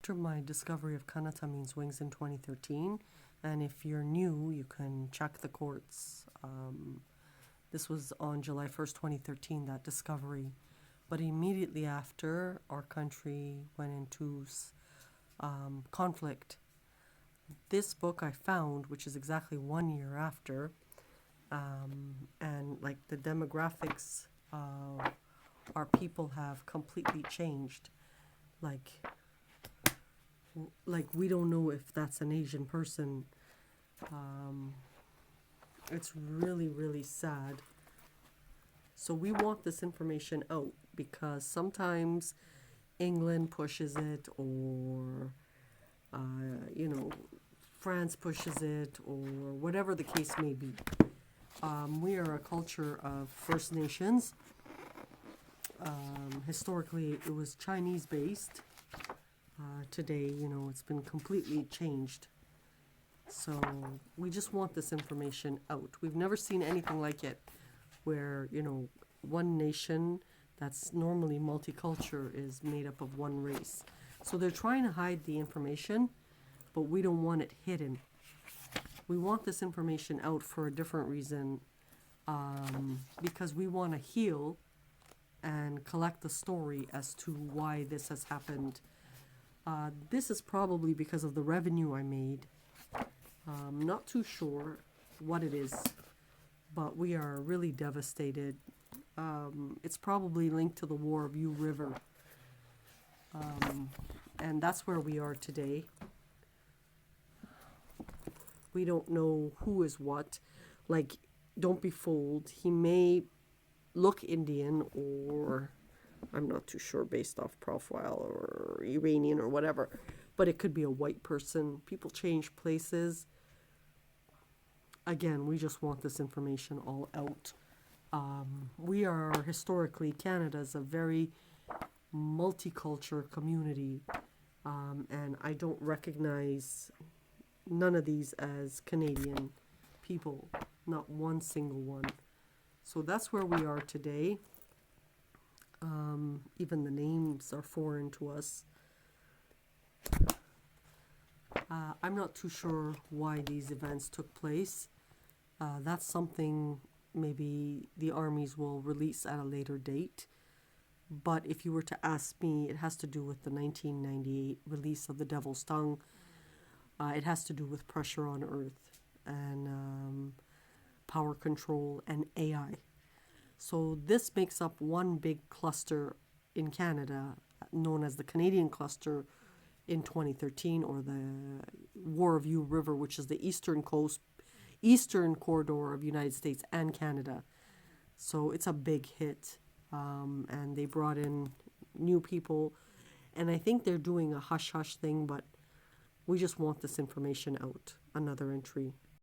after my discovery of Kanata means wings in 2013, and if you're new, you can check the courts. This was on July 1st, 2013, that discovery. But immediately after, our country went into conflict. This book I found, which is exactly 1 year after, and like the demographics of our people have completely changed. Like we don't know if that's an Asian person. It's really, really sad. So we want this information out because sometimes England pushes it, or France pushes it, or whatever the case may be. We are a culture of First Nations. Historically, it was Chinese based. Today, it's been completely changed. So we just want this information out. We've never seen anything like it where, one nation that's normally multicultural is made up of one race. So they're trying to hide the information, but we don't want it hidden. We want this information out for a different reason, because we want to heal and collect the story as to why this has happened. This is probably because of the revenue I made. Not too sure what it is, but we are really devastated. It's probably linked to the War of U River. And that's where we are today. We don't know who is what. Like, don't be fooled. He may look Indian, or I'm not too sure, based off profile, or Iranian or whatever, but it could be a white person. People change places. Again, we just want this information all out. We are historically, Canada's a very multicultural community, and I don't recognize none of these as Canadian people, not one single one. So that's where we are today. Even the names are foreign to us. I'm not too sure why these events took place. That's something maybe the armies will release at a later date. But if you were to ask me, it has to do with the 1998 release of The Devil's Tongue. It has to do with pressure on Earth and power control and AI. So this makes up one big cluster in Canada, known as the Canadian cluster in 2013, or the War of U River, which is the eastern corridor of United States and Canada. So it's a big hit, and they brought in new people, and I think they're doing a hush-hush thing, but we just want this information out. Another entry.